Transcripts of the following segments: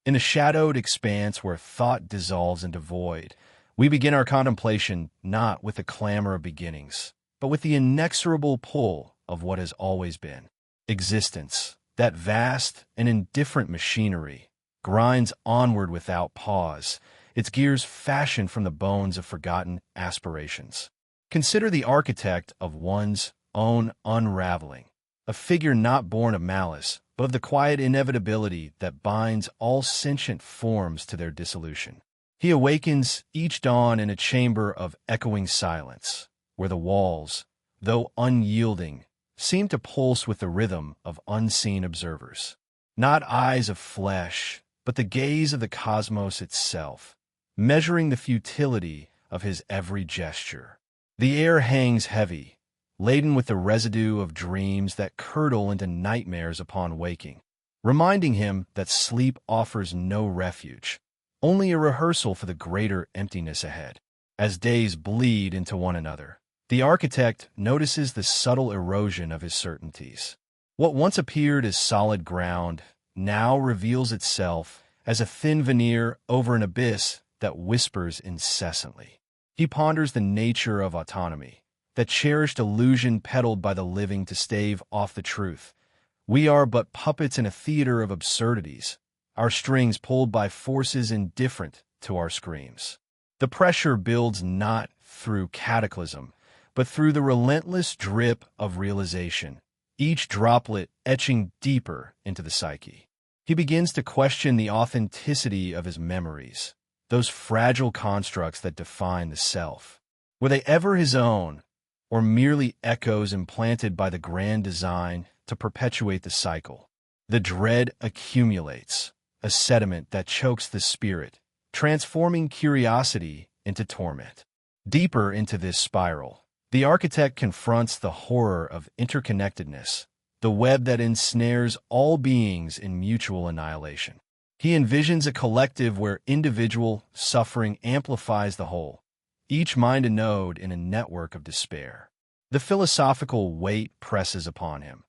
In a shadowed expanse where thought dissolves into void, we begin our contemplation not with the clamor of beginnings, but with the inexorable pull of what has always been. Existence, that vast and indifferent machinery, grinds onward without pause, its gears fashioned from the bones of forgotten aspirations. Consider the architect of one's own unraveling, a figure not born of malice, but of the quiet inevitability that binds all sentient forms to their dissolution. He awakens each dawn in a chamber of echoing silence, where the walls, though unyielding, seem to pulse with the rhythm of unseen observers. Not eyes of flesh, but the gaze of the cosmos itself, measuring the futility of his every gesture. The air hangs heavy, laden with the residue of dreams that curdle into nightmares upon waking, reminding him that sleep offers no refuge, only a rehearsal for the greater emptiness ahead. As days bleed into one another, the architect notices the subtle erosion of his certainties. What once appeared as solid ground now reveals itself as a thin veneer over an abyss that whispers incessantly. He ponders the nature of autonomy, that cherished illusion peddled by the living to stave off the truth. We are but puppets in a theater of absurdities, our strings pulled by forces indifferent to our screams. The pressure builds not through cataclysm, but through the relentless drip of realization, each droplet etching deeper into the psyche. He begins to question the authenticity of his memories, those fragile constructs that define the self. Were they ever his own, or merely echoes implanted by the grand design to perpetuate the cycle? The dread accumulates, a sediment that chokes the spirit, transforming curiosity into torment. Deeper into this spiral, the architect confronts the horror of interconnectedness, the web that ensnares all beings in mutual annihilation. He envisions a collective where individual suffering amplifies the whole, each mind a node in a network of despair. The philosophical weight presses upon him.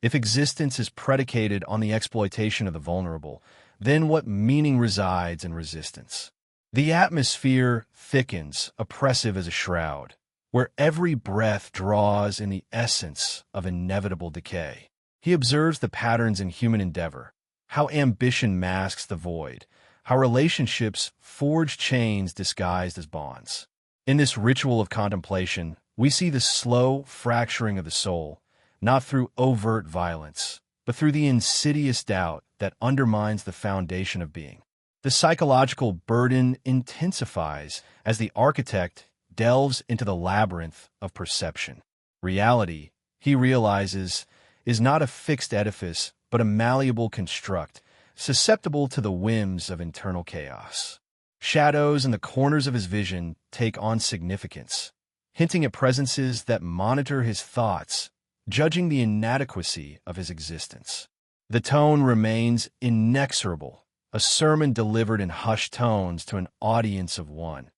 If existence is predicated on the exploitation of the vulnerable, then what meaning resides in resistance? The atmosphere thickens, oppressive as a shroud, where every breath draws in the essence of inevitable decay. He observes the patterns in human endeavor, how ambition masks the void, how relationships forge chains disguised as bonds. In this ritual of contemplation, we see the slow fracturing of the soul, not through overt violence, but through the insidious doubt that undermines the foundation of being. The psychological burden intensifies as the architect delves into the labyrinth of perception. Reality, he realizes, is not a fixed edifice, but a malleable construct, susceptible to the whims of internal chaos. Shadows in the corners of his vision take on significance, hinting at presences that monitor his thoughts, judging the inadequacy of his existence. The tone remains inexorable, a sermon delivered in hushed tones to an audience of one,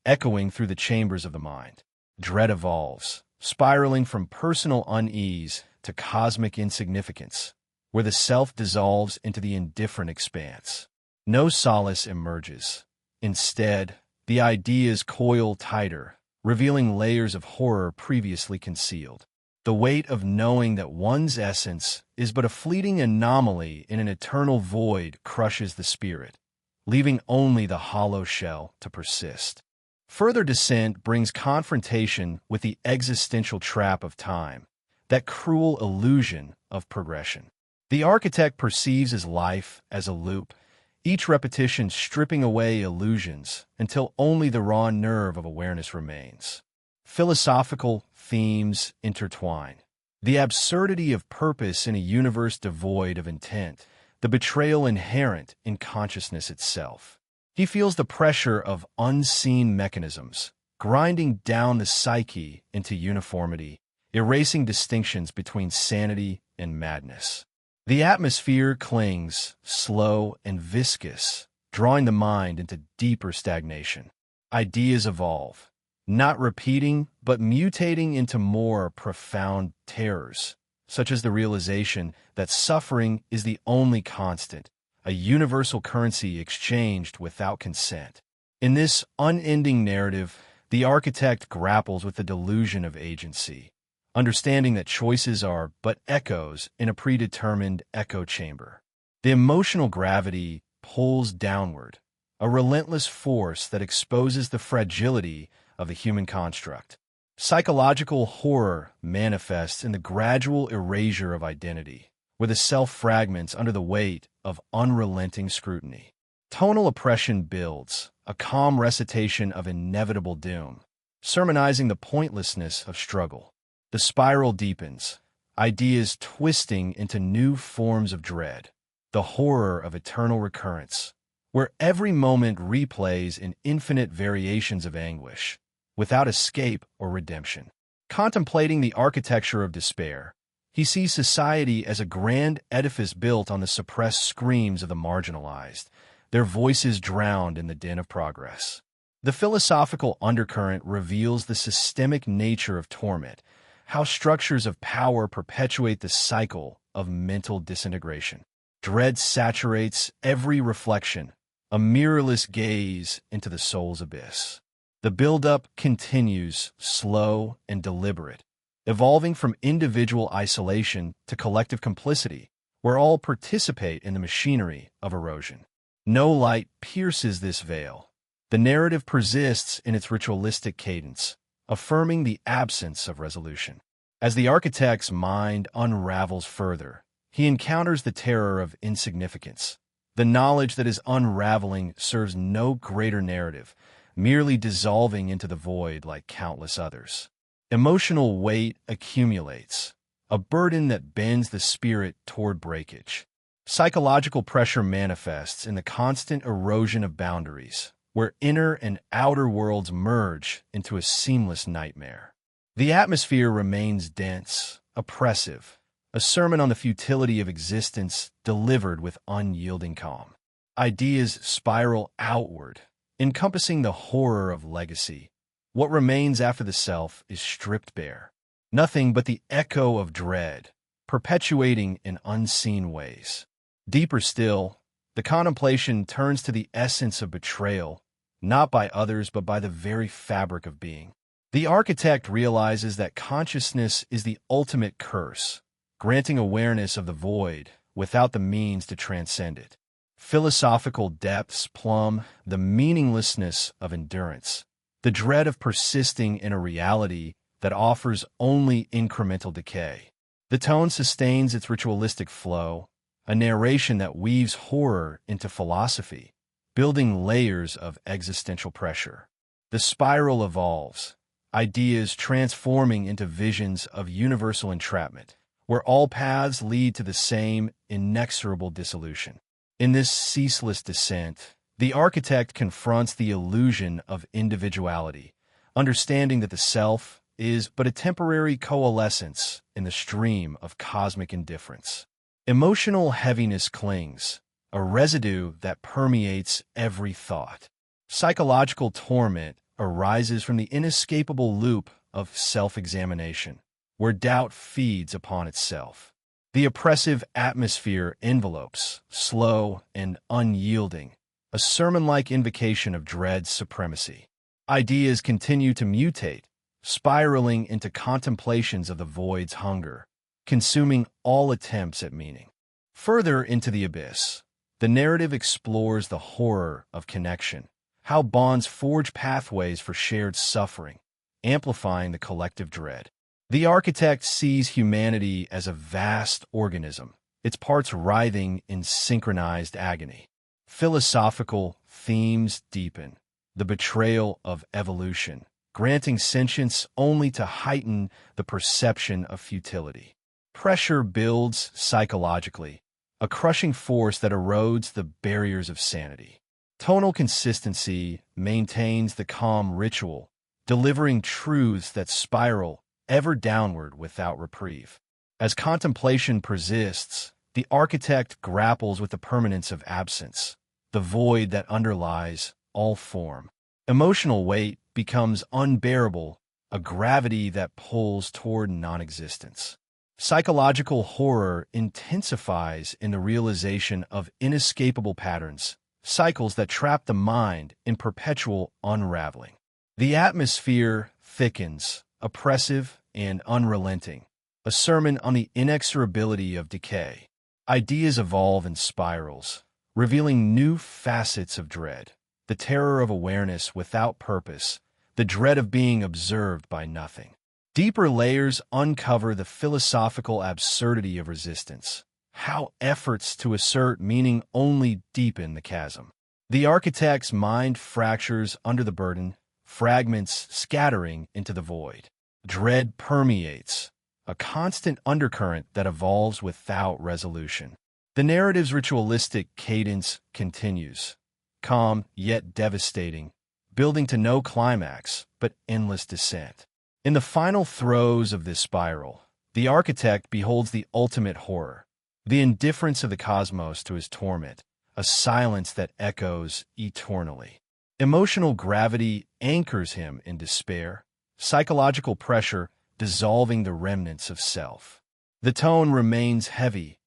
echoing through the chambers of the mind. Dread evolves, spiraling from personal unease to cosmic insignificance, where the self dissolves into the indifferent expanse. No solace emerges. Instead, the ideas coil tighter, revealing layers of horror previously concealed. The weight of knowing that one's essence is but a fleeting anomaly in an eternal void crushes the spirit, leaving only the hollow shell to persist. Further descent brings confrontation with the existential trap of time, that cruel illusion of progression. The architect perceives his life as a loop, each repetition stripping away illusions until only the raw nerve of awareness remains. Philosophical themes intertwine. The absurdity of purpose in a universe devoid of intent, the betrayal inherent in consciousness itself. He feels the pressure of unseen mechanisms, grinding down the psyche into uniformity, erasing distinctions between sanity and madness. The atmosphere clings, slow and viscous, drawing the mind into deeper stagnation. Ideas evolve, not repeating, but mutating into more profound terrors, such as the realization that suffering is the only constant, a universal currency exchanged without consent. In this unending narrative, the architect grapples with the delusion of agency, understanding that choices are but echoes in a predetermined echo chamber. The emotional gravity pulls downward, a relentless force that exposes the fragility of the human construct. Psychological horror manifests in the gradual erasure of identity, where the self fragments under the weight of unrelenting scrutiny. Tonal oppression builds, a calm recitation of inevitable doom, sermonizing the pointlessness of struggle. The spiral deepens, ideas twisting into new forms of dread, the horror of eternal recurrence, where every moment replays in infinite variations of anguish, without escape or redemption. Contemplating the architecture of despair, he sees society as a grand edifice built on the suppressed screams of the marginalized, their voices drowned in the din of progress. The philosophical undercurrent reveals the systemic nature of torment, how structures of power perpetuate the cycle of mental disintegration. Dread saturates every reflection, a mirrorless gaze into the soul's abyss. The buildup continues, slow and deliberate, evolving from individual isolation to collective complicity, where all participate in the machinery of erosion. No light pierces this veil. The narrative persists in its ritualistic cadence, affirming the absence of resolution. As the architect's mind unravels further, he encounters the terror of insignificance. The knowledge that his unraveling serves no greater narrative, merely dissolving into the void like countless others. Emotional weight accumulates, a burden that bends the spirit toward breakage. Psychological pressure manifests in the constant erosion of boundaries, where inner and outer worlds merge into a seamless nightmare. The atmosphere remains dense, oppressive, a sermon on the futility of existence delivered with unyielding calm. Ideas spiral outward, encompassing the horror of legacy. What remains after the self is stripped bare. Nothing but the echo of dread, perpetuating in unseen ways. Deeper still, the contemplation turns to the essence of betrayal, not by others but by the very fabric of being. The architect realizes that consciousness is the ultimate curse, granting awareness of the void without the means to transcend it. Philosophical depths plumb the meaninglessness of endurance, the dread of persisting in a reality that offers only incremental decay. The tone sustains its ritualistic flow, a narration that weaves horror into philosophy, building layers of existential pressure. The spiral evolves, ideas transforming into visions of universal entrapment, where all paths lead to the same inexorable dissolution. In this ceaseless descent, the architect confronts the illusion of individuality, understanding that the self is but a temporary coalescence in the stream of cosmic indifference. Emotional heaviness clings, a residue that permeates every thought. Psychological torment arises from the inescapable loop of self-examination, where doubt feeds upon itself. The oppressive atmosphere envelopes, slow and unyielding, a sermon-like invocation of dread's supremacy. Ideas continue to mutate, spiraling into contemplations of the void's hunger, consuming all attempts at meaning. Further into the abyss, the narrative explores the horror of connection, how bonds forge pathways for shared suffering, amplifying the collective dread. The architect sees humanity as a vast organism, its parts writhing in synchronized agony. Philosophical themes deepen, the betrayal of evolution, granting sentience only to heighten the perception of futility. Pressure builds psychologically, a crushing force that erodes the barriers of sanity. Tonal consistency maintains the calm ritual, delivering truths that spiral ever downward without reprieve. As contemplation persists, the architect grapples with the permanence of absence, the void that underlies all form. Emotional weight becomes unbearable, a gravity that pulls toward non-existence. Psychological horror intensifies in the realization of inescapable patterns, cycles that trap the mind in perpetual unraveling. The atmosphere thickens, oppressive and unrelenting, a sermon on the inexorability of decay. Ideas evolve in spirals, revealing new facets of dread, the terror of awareness without purpose, the dread of being observed by nothing. Deeper layers uncover the philosophical absurdity of resistance, how efforts to assert meaning only deepen the chasm. The architect's mind fractures under the burden, fragments scattering into the void. Dread permeates, a constant undercurrent that evolves without resolution. The narrative's ritualistic cadence continues, calm yet devastating, building to no climax but endless descent. In the final throes of this spiral, the architect beholds the ultimate horror, the indifference of the cosmos to his torment, a silence that echoes eternally. Emotional gravity anchors him in despair, psychological pressure dissolving the remnants of self. The tone remains heavy,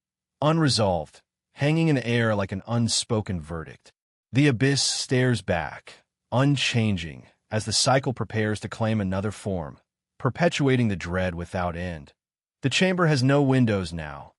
unresolved, hanging in the air like an unspoken verdict. The abyss stares back, unchanging, as the cycle prepares to claim another form, perpetuating the dread without end. The chamber has no windows now,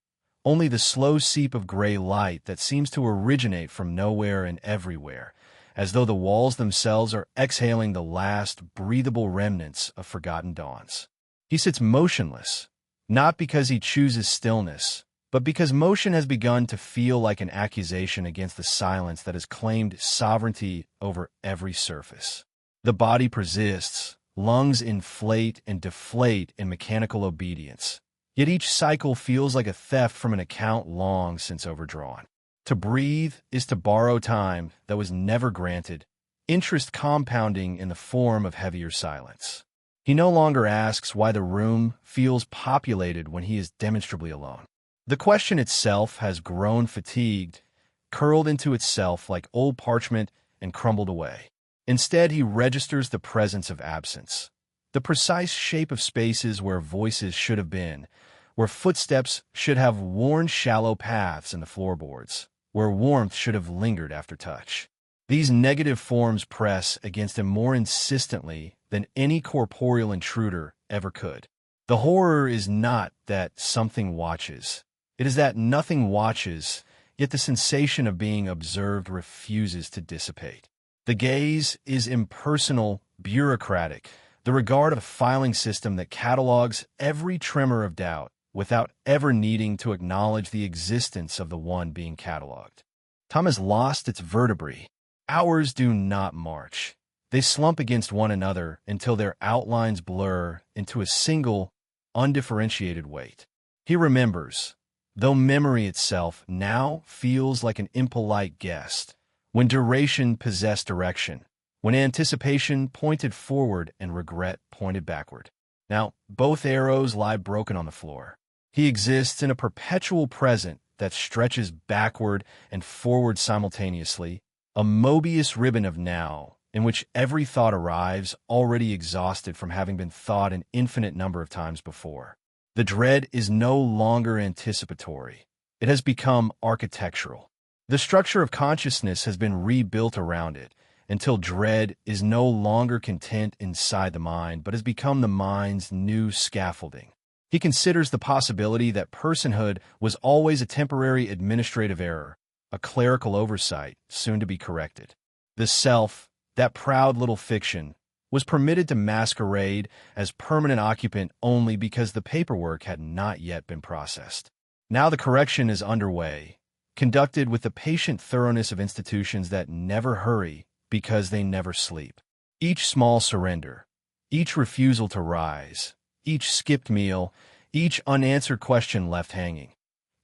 only the slow seep of gray light that seems to originate from nowhere and everywhere, as though the walls themselves are exhaling the last breathable remnants of forgotten dawns. He sits motionless, not because he chooses stillness, but because motion has begun to feel like an accusation against the silence that has claimed sovereignty over every surface. The body persists, lungs inflate and deflate in mechanical obedience. Yet each cycle feels like a theft from an account long since overdrawn. To breathe is to borrow time that was never granted, interest compounding in the form of heavier silence. He no longer asks why the room feels populated when he is demonstrably alone. The question itself has grown fatigued, curled into itself like old parchment and crumbled away. Instead, he registers the presence of absence, the precise shape of spaces where voices should have been, where footsteps should have worn shallow paths in the floorboards, where warmth should have lingered after touch. These negative forms press against him more insistently than any corporeal intruder ever could. The horror is not that something watches. It is that nothing watches, yet the sensation of being observed refuses to dissipate. The gaze is impersonal, bureaucratic, the regard of a filing system that catalogs every tremor of doubt without ever needing to acknowledge the existence of the one being catalogued. Time has lost its vertebrae. Hours do not march. They slump against one another until their outlines blur into a single, undifferentiated weight. He remembers, though memory itself now feels like an impolite guest, when duration possessed direction, when anticipation pointed forward and regret pointed backward. Now, both arrows lie broken on the floor. He exists in a perpetual present that stretches backward and forward simultaneously, a Mobius ribbon of now, in which every thought arrives already exhausted from having been thought an infinite number of times before. The dread is no longer anticipatory. It has become architectural. The structure of consciousness has been rebuilt around it, until dread is no longer content inside the mind, but has become the mind's new scaffolding. He considers the possibility that personhood was always a temporary administrative error, a clerical oversight, soon to be corrected. The self, that proud little fiction, was permitted to masquerade as permanent occupant only because the paperwork had not yet been processed. Now the correction is underway, conducted with the patient thoroughness of institutions that never hurry because they never sleep. Each small surrender, each refusal to rise, each skipped meal, each unanswered question left hanging,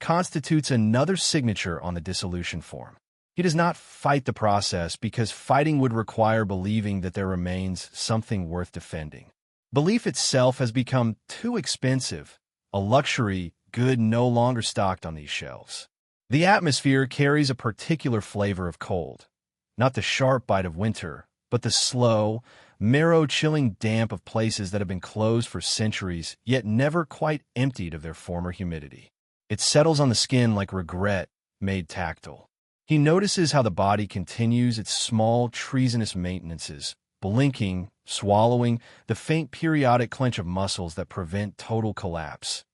constitutes another signature on the dissolution form. He does not fight the process because fighting would require believing that there remains something worth defending. Belief itself has become too expensive, a luxury good no longer stocked on these shelves. The atmosphere carries a particular flavor of cold, not the sharp bite of winter, but the slow, marrow-chilling damp of places that have been closed for centuries, yet never quite emptied of their former humidity. It settles on the skin like regret made tactile. He notices how the body continues its small, treasonous maintenances, blinking, swallowing, the faint periodic clench of muscles that prevent total collapse,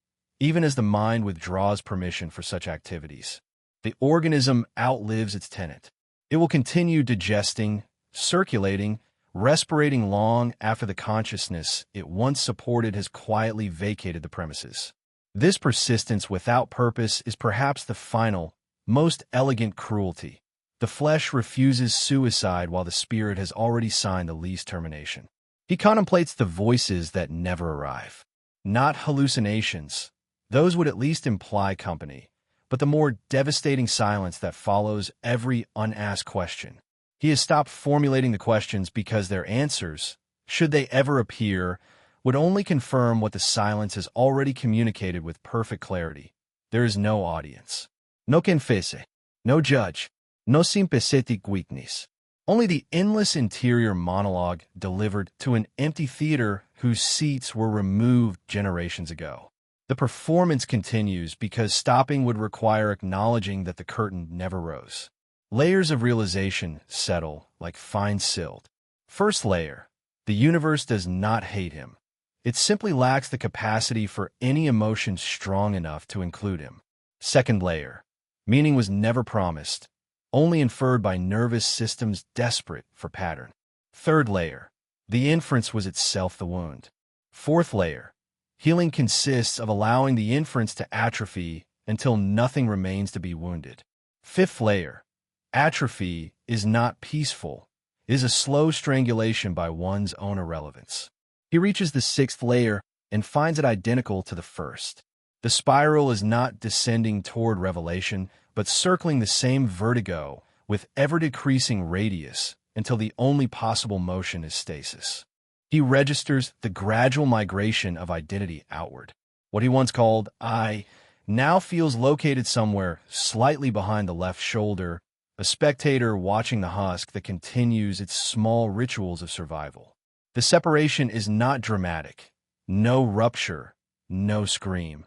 even as the mind withdraws permission for such activities. The organism outlives its tenant. It will continue digesting, circulating, respirating long after the consciousness it once supported has quietly vacated the premises. This persistence without purpose is perhaps the final, most elegant cruelty. The flesh refuses suicide while the spirit has already signed the lease termination. He contemplates the voices that never arrive. Not hallucinations. Those would at least imply company, but the more devastating silence that follows every unasked question. He has stopped formulating the questions because their answers, should they ever appear, would only confirm what the silence has already communicated with perfect clarity. There is no audience. No confesse. No judge. No sympathetic weakness. Only the endless interior monologue delivered to an empty theater whose seats were removed generations ago. The performance continues because stopping would require acknowledging that the curtain never rose. Layers of realization settle like fine silt. First layer, the universe does not hate him. It simply lacks the capacity for any emotion strong enough to include him. Second layer, meaning was never promised, only inferred by nervous systems desperate for pattern. Third layer, the inference was itself the wound. Fourth layer, healing consists of allowing the inference to atrophy until nothing remains to be wounded. Fifth layer, atrophy is not peaceful, it is a slow strangulation by one's own irrelevance. He reaches the sixth layer and finds it identical to the first. The spiral is not descending toward revelation, but circling the same vertigo with ever-decreasing radius until the only possible motion is stasis. He registers the gradual migration of identity outward. What he once called I now feels located somewhere slightly behind the left shoulder, a spectator watching the husk that continues its small rituals of survival. The separation is not dramatic. No rupture, no scream.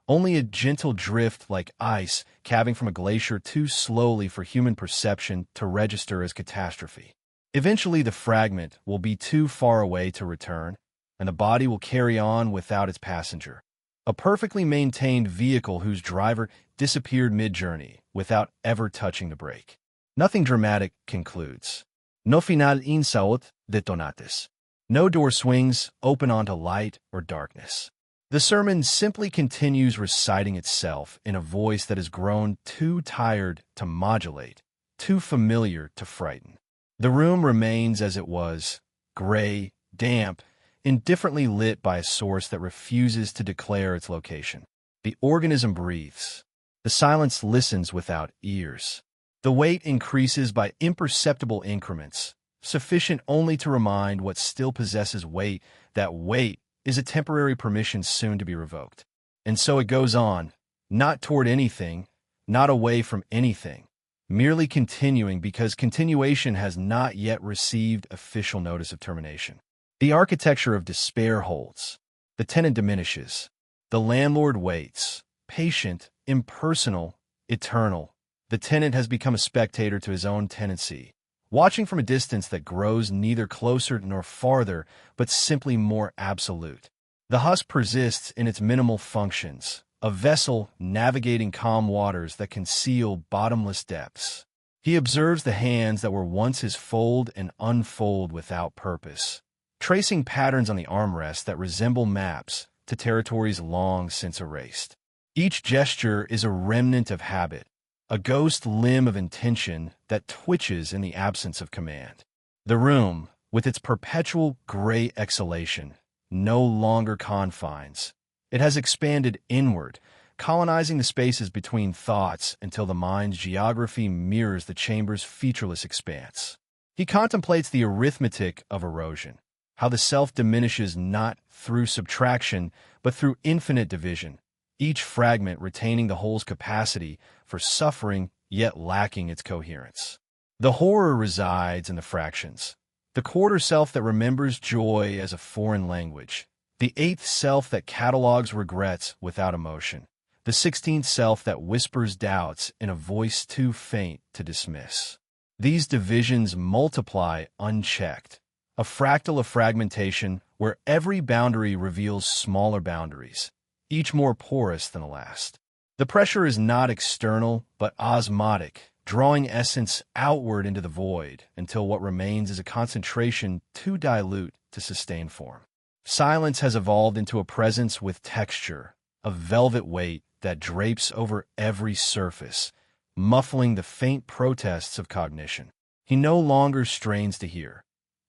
Only a gentle drift like ice calving from a glacier too slowly for human perception to register as catastrophe. Eventually, the fragment will be too far away to return, and the body will carry on without its passenger. A perfectly maintained vehicle whose driver disappeared mid-journey without ever touching the brake. Nothing dramatic concludes. No final insaut detonatis. No door swings open onto light or darkness. The sermon simply continues reciting itself in a voice that has grown too tired to modulate, too familiar to frighten. The room remains as it was, gray, damp, indifferently lit by a source that refuses to declare its location. The organism breathes. The silence listens without ears. The weight increases by imperceptible increments, sufficient only to remind what still possesses weight that weight is a temporary permission soon to be revoked. And so it goes on, not toward anything, not away from anything, merely continuing because continuation has not yet received official notice of termination. The architecture of despair holds. The tenant diminishes. The landlord waits, patient, impersonal, eternal. The tenant has become a spectator to his own tenancy, watching from a distance that grows neither closer nor farther, but simply more absolute. The husk persists in its minimal functions, a vessel navigating calm waters that conceal bottomless depths. He observes the hands that were once his fold and unfold without purpose, tracing patterns on the armrests that resemble maps to territories long since erased. Each gesture is a remnant of habit, a ghost limb of intention that twitches in the absence of command. The room, with its perpetual gray exhalation, no longer confines. It has expanded inward, colonizing the spaces between thoughts until the mind's geography mirrors the chamber's featureless expanse. He contemplates the arithmetic of erosion, how the self diminishes not through subtraction, but through infinite division, each fragment retaining the whole's capacity for suffering, yet lacking its coherence. The horror resides in the fractions, the quarter self that remembers joy as a foreign language, the eighth self that catalogs regrets without emotion, the 16th self that whispers doubts in a voice too faint to dismiss. These divisions multiply unchecked, a fractal of fragmentation where every boundary reveals smaller boundaries, each more porous than the last. The pressure is not external, but osmotic, drawing essence outward into the void until what remains is a concentration too dilute to sustain form. Silence has evolved into a presence with texture, a velvet weight that drapes over every surface, muffling the faint protests of cognition. He no longer strains to hear.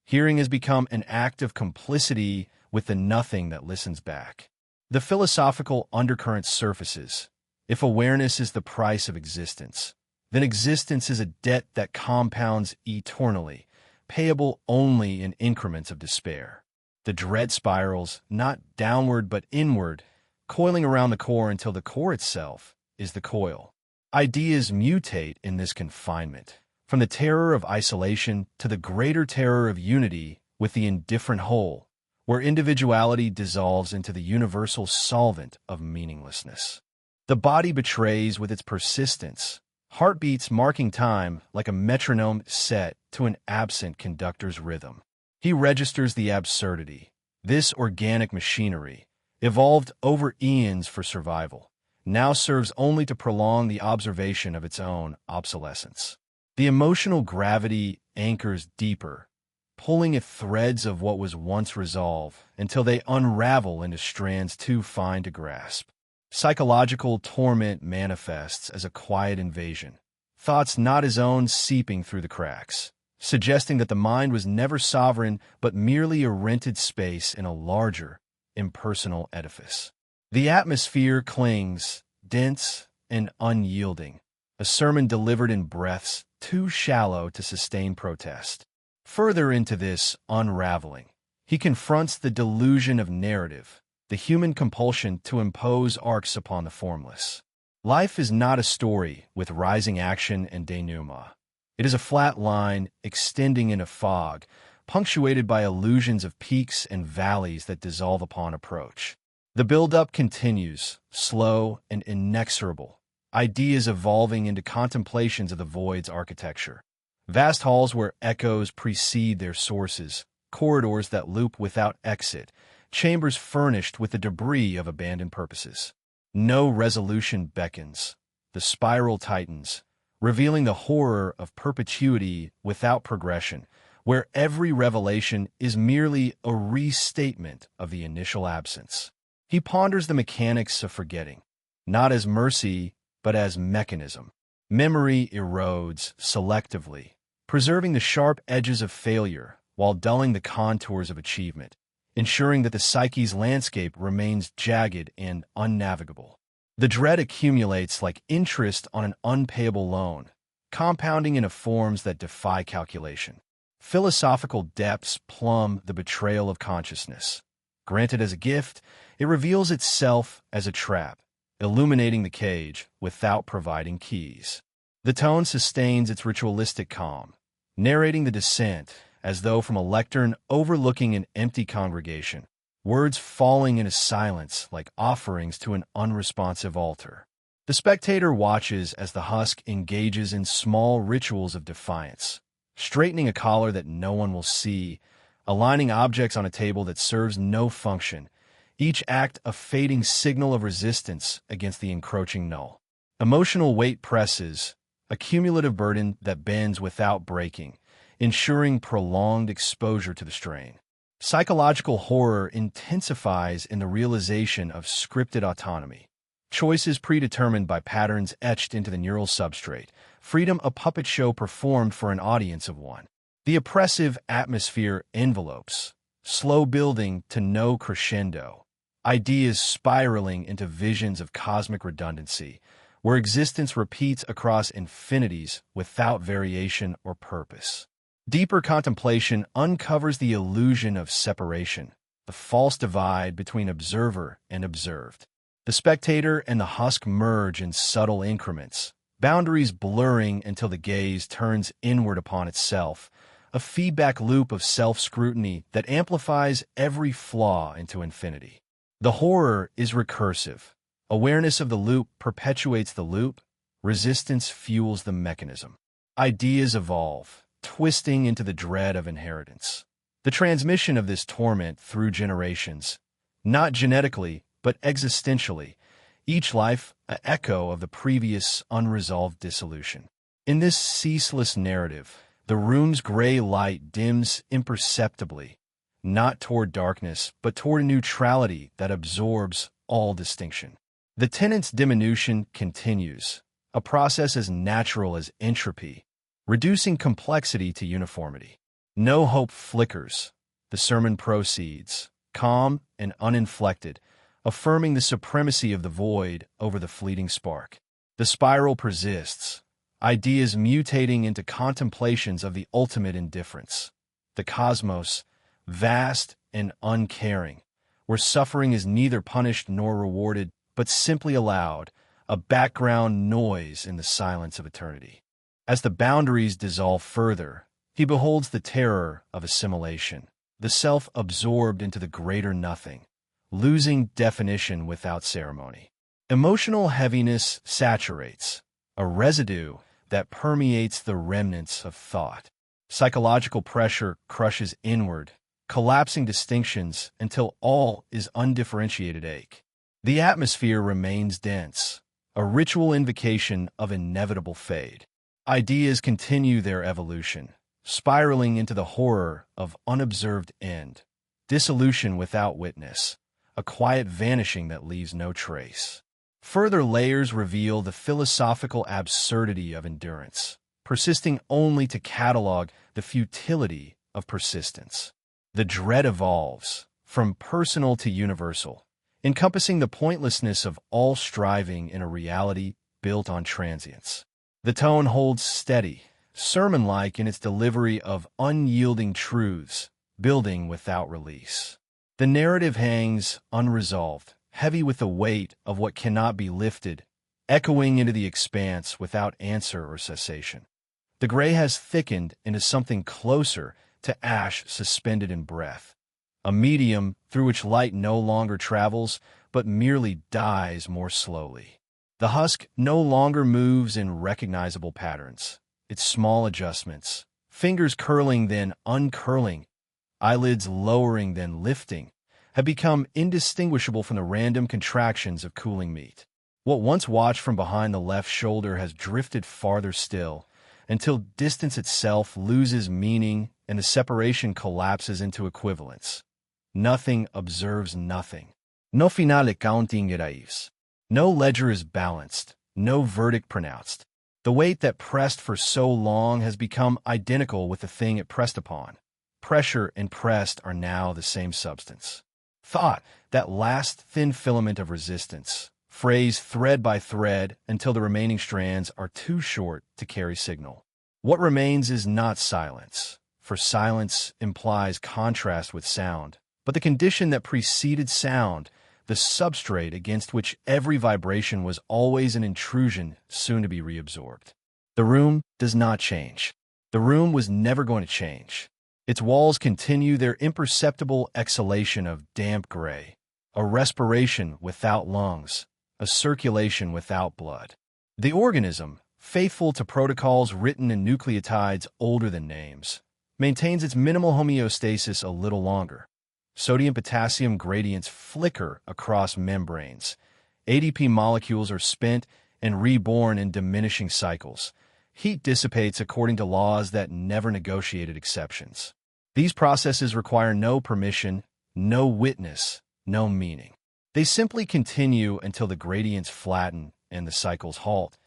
Hearing has become an act of complicity with the nothing that listens back. The philosophical undercurrent surfaces. If awareness is the price of existence, then existence is a debt that compounds eternally, payable only in increments of despair. The dread spirals, not downward but inward, coiling around the core until the core itself is the coil. Ideas mutate in this confinement, from the terror of isolation to the greater terror of unity with the indifferent whole, where individuality dissolves into the universal solvent of meaninglessness. The body betrays with its persistence, heartbeats marking time like a metronome set to an absent conductor's rhythm. He registers the absurdity. This organic machinery, evolved over eons for survival, now serves only to prolong the observation of its own obsolescence. The emotional gravity anchors deeper, pulling at threads of what was once resolved until they unravel into strands too fine to grasp. Psychological torment manifests as a quiet invasion, thoughts not his own seeping through the cracks, suggesting that the mind was never sovereign but merely a rented space in a larger, impersonal edifice. The atmosphere clings, dense and unyielding, a sermon delivered in breaths too shallow to sustain protest. Further into this unraveling, he confronts the delusion of narrative, the human compulsion to impose arcs upon the formless. Life is not a story with rising action and denouement. It is a flat line extending in a fog, punctuated by illusions of peaks and valleys that dissolve upon approach. The build-up continues, slow and inexorable, ideas evolving into contemplations of the void's architecture. Vast halls where echoes precede their sources, corridors that loop without exit, chambers furnished with the debris of abandoned purposes. No resolution beckons. The spiral tightens, revealing the horror of perpetuity without progression, where every revelation is merely a restatement of the initial absence. He ponders the mechanics of forgetting, not as mercy, but as mechanism. Memory erodes selectively, preserving the sharp edges of failure while dulling the contours of achievement, ensuring that the psyche's landscape remains jagged and unnavigable. The dread accumulates like interest on an unpayable loan, compounding into forms that defy calculation. Philosophical depths plumb the betrayal of consciousness. Granted as a gift, it reveals itself as a trap, illuminating the cage without providing keys. The tone sustains its ritualistic calm, narrating the descent as though from a lectern overlooking an empty congregation, words falling into silence like offerings to an unresponsive altar. The spectator watches as the husk engages in small rituals of defiance, straightening a collar that no one will see, aligning objects on a table that serves no function, each act a fading signal of resistance against the encroaching null. Emotional weight presses, a cumulative burden that bends without breaking, ensuring prolonged exposure to the strain. Psychological horror intensifies in the realization of scripted autonomy. Choices predetermined by patterns etched into the neural substrate, freedom a puppet show performed for an audience of one. The oppressive atmosphere envelopes, slow building to no crescendo, ideas spiraling into visions of cosmic redundancy, where existence repeats across infinities without variation or purpose. Deeper contemplation uncovers the illusion of separation, the false divide between observer and observed. The spectator and the husk merge in subtle increments, boundaries blurring until the gaze turns inward upon itself, a feedback loop of self-scrutiny that amplifies every flaw into infinity. The horror is recursive. Awareness of the loop perpetuates the loop. Resistance fuels the mechanism. Ideas evolve, twisting into the dread of inheritance. The transmission of this torment through generations, not genetically, but existentially, each life an echo of the previous unresolved dissolution. In this ceaseless narrative, the room's gray light dims imperceptibly, not toward darkness, but toward a neutrality that absorbs all distinction. The tenant's diminution continues, a process as natural as entropy, reducing complexity to uniformity. No hope flickers. The sermon proceeds, calm and uninflected, affirming the supremacy of the void over the fleeting spark. The spiral persists, ideas mutating into contemplations of the ultimate indifference. The cosmos, vast and uncaring, where suffering is neither punished nor rewarded, but simply allowed, a background noise in the silence of eternity. As the boundaries dissolve further, he beholds the terror of assimilation, the self absorbed into the greater nothing, losing definition without ceremony. Emotional heaviness saturates, a residue that permeates the remnants of thought. Psychological pressure crushes inward, collapsing distinctions until all is undifferentiated ache. The atmosphere remains dense, a ritual invocation of inevitable fade. Ideas continue their evolution, spiraling into the horror of unobserved end, dissolution without witness, a quiet vanishing that leaves no trace. Further layers reveal the philosophical absurdity of endurance, persisting only to catalog the futility of persistence. The dread evolves, from personal to universal, encompassing the pointlessness of all striving in a reality built on transience. The tone holds steady, sermon-like in its delivery of unyielding truths, building without release. The narrative hangs unresolved, heavy with the weight of what cannot be lifted, echoing into the expanse without answer or cessation. The gray has thickened into something closer to ash suspended in breath, a medium through which light no longer travels, but merely dies more slowly. The husk no longer moves in recognizable patterns. Its small adjustments, fingers curling then uncurling, eyelids lowering then lifting, have become indistinguishable from the random contractions of cooling meat. What once watched from behind the left shoulder has drifted farther still, until distance itself loses meaning and the separation collapses into equivalence. Nothing observes nothing. No finale counting arrives. No ledger is balanced, no verdict pronounced. The weight that pressed for so long has become identical with the thing it pressed upon. Pressure and pressed are now the same substance. Thought, that last thin filament of resistance, frays thread by thread until the remaining strands are too short to carry signal. What remains is not silence, for silence implies contrast with sound, but the condition that preceded sound, the substrate against which every vibration was always an intrusion soon to be reabsorbed. The room does not change. The room was never going to change. Its walls continue their imperceptible exhalation of damp gray, a respiration without lungs, a circulation without blood. The organism, faithful to protocols written in nucleotides older than names, maintains its minimal homeostasis a little longer. Sodium-potassium gradients flicker across membranes. ADP molecules are spent and reborn in diminishing cycles. Heat dissipates according to laws that never negotiated exceptions. These processes require no permission, no witness, no meaning. They simply continue until the gradients flatten and the cycles halt,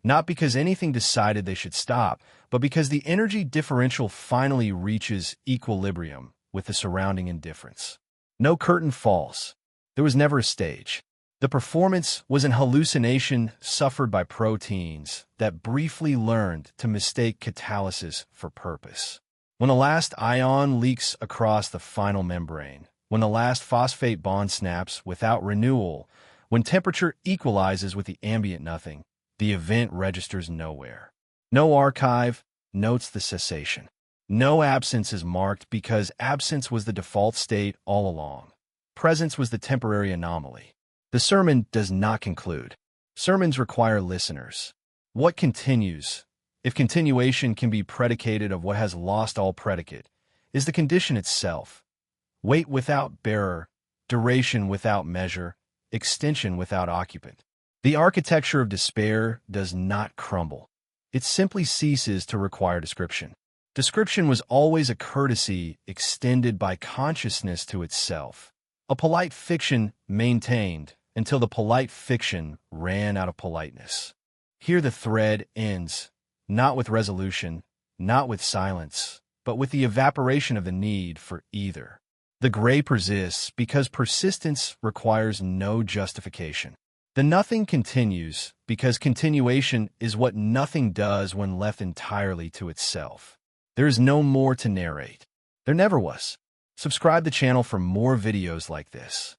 not because anything decided they should stop, but because the energy differential finally reaches equilibrium with the surrounding indifference. No curtain falls. There was never a stage. The performance was an hallucination suffered by proteins that briefly learned to mistake catalysis for purpose. When the last ion leaks across the final membrane, when the last phosphate bond snaps without renewal, when temperature equalizes with the ambient nothing, the event registers nowhere. No archive notes the cessation. No absence is marked because absence was the default state all along. Presence was the temporary anomaly. The sermon does not conclude. Sermons require listeners. What continues, if continuation can be predicated of what has lost all predicate, is the condition itself. Weight without bearer, duration without measure, extension without occupant. The architecture of despair does not crumble. It simply ceases to require description. Description was always a courtesy extended by consciousness to itself. A polite fiction maintained until the polite fiction ran out of politeness. Here the thread ends, not with resolution, not with silence, but with the evaporation of the need for either. The gray persists because persistence requires no justification. The nothing continues because continuation is what nothing does when left entirely to itself. There is no more to narrate. There never was. Subscribe to the channel for more videos like this.